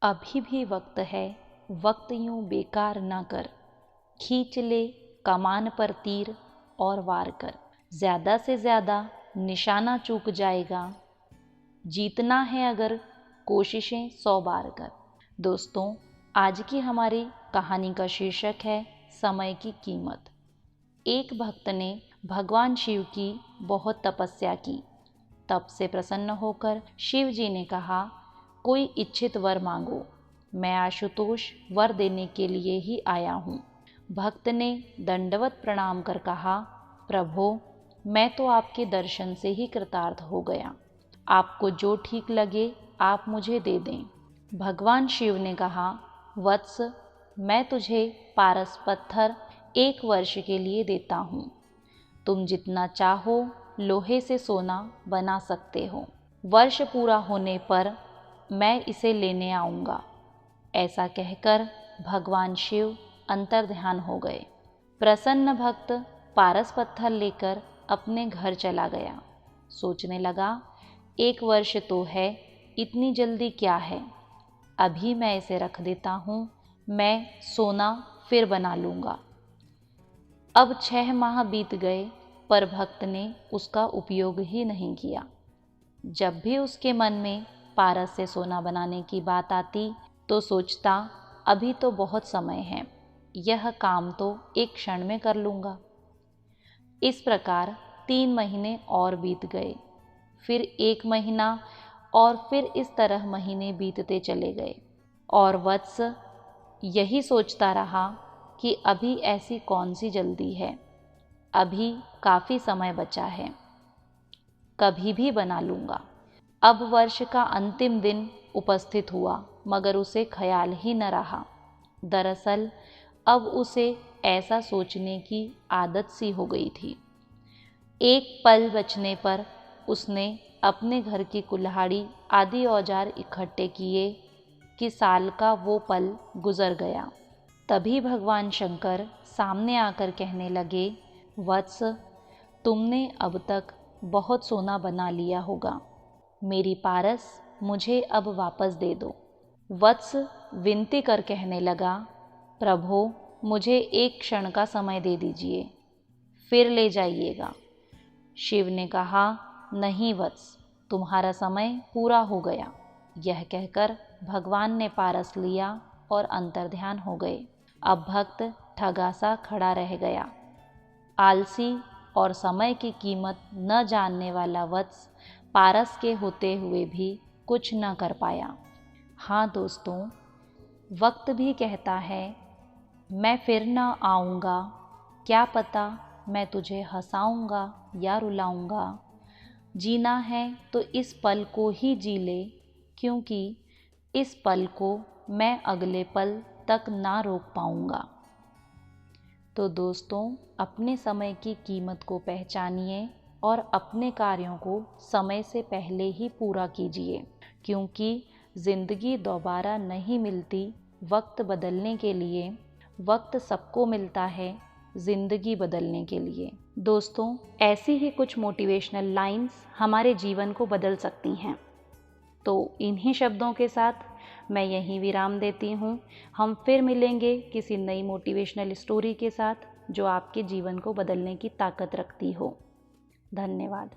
अभी भी वक्त है, वक्त यूं बेकार ना कर, खींच ले कमान पर तीर और वार कर। ज़्यादा से ज़्यादा निशाना चूक जाएगा, जीतना है अगर कोशिशें 100 बार कर। दोस्तों, आज की हमारी कहानी का शीर्षक है समय की कीमत। एक भक्त ने भगवान शिव की बहुत तपस्या की। तप से प्रसन्न होकर शिव जी ने कहा, कोई इच्छित वर मांगो, मैं आशुतोष वर देने के लिए ही आया हूँ। भक्त ने दंडवत प्रणाम कर कहा, प्रभो, मैं तो आपके दर्शन से ही कृतार्थ हो गया। आपको जो ठीक लगे आप मुझे दे दें। भगवान शिव ने कहा, वत्स, मैं तुझे पारस पत्थर 1 वर्ष के लिए देता हूँ। तुम जितना चाहो लोहे से सोना बना सकते हो। वर्ष पूरा होने पर मैं इसे लेने आऊँगा। ऐसा कहकर भगवान शिव अंतर्ध्यान हो गए। प्रसन्न भक्त पारस पत्थर लेकर अपने घर चला गया। सोचने लगा, 1 वर्ष तो है, इतनी जल्दी क्या है, अभी मैं इसे रख देता हूँ, मैं सोना फिर बना लूँगा। अब 6 माह बीत गए पर भक्त ने उसका उपयोग ही नहीं किया। जब भी उसके मन में पारस से सोना बनाने की बात आती तो सोचता, अभी तो बहुत समय है, यह काम तो एक क्षण में कर लूँगा। इस प्रकार 3 महीने और बीत गए, फिर 1 महीना और फिर इस तरह महीने बीतते चले गए। और वत्स यही सोचता रहा कि अभी ऐसी कौन सी जल्दी है, अभी काफ़ी समय बचा है, कभी भी बना लूँगा। अब वर्ष का अंतिम दिन उपस्थित हुआ मगर उसे ख्याल ही न रहा। दरअसल अब उसे ऐसा सोचने की आदत सी हो गई थी। एक पल बचने पर उसने अपने घर की कुल्हाड़ी आदि औजार इकट्ठे किए कि साल का वो पल गुजर गया। तभी भगवान शंकर सामने आकर कहने लगे, वत्स, तुमने अब तक बहुत सोना बना लिया होगा, मेरी पारस मुझे अब वापस दे दो। वत्स विनती कर कहने लगा, प्रभो, मुझे 1 क्षण का समय दे दीजिए, फिर ले जाइएगा। शिव ने कहा, नहीं वत्स, तुम्हारा समय पूरा हो गया। यह कहकर भगवान ने पारस लिया और अंतर्ध्यान हो गए। अब भक्त ठगासा खड़ा रह गया। आलसी और समय की कीमत न जानने वाला वत्स पारस के होते हुए भी कुछ न कर पाया। हाँ दोस्तों, वक्त भी कहता है, मैं फिर न आऊँगा, क्या पता मैं तुझे हंसाऊँगा या रुलाऊँगा। जीना है तो इस पल को ही जी ले, क्योंकि इस पल को मैं अगले पल तक ना रोक पाऊँगा। तो दोस्तों, अपने समय की कीमत को पहचानिए और अपने कार्यों को समय से पहले ही पूरा कीजिए, क्योंकि ज़िंदगी दोबारा नहीं मिलती वक्त बदलने के लिए। वक्त सबको मिलता है ज़िंदगी बदलने के लिए। दोस्तों, ऐसी ही कुछ मोटिवेशनल लाइंस हमारे जीवन को बदल सकती हैं। तो इन्हीं शब्दों के साथ मैं यहीं विराम देती हूँ। हम फिर मिलेंगे किसी नई मोटिवेशनल स्टोरी के साथ जो आपके जीवन को बदलने की ताकत रखती हो। धन्यवाद।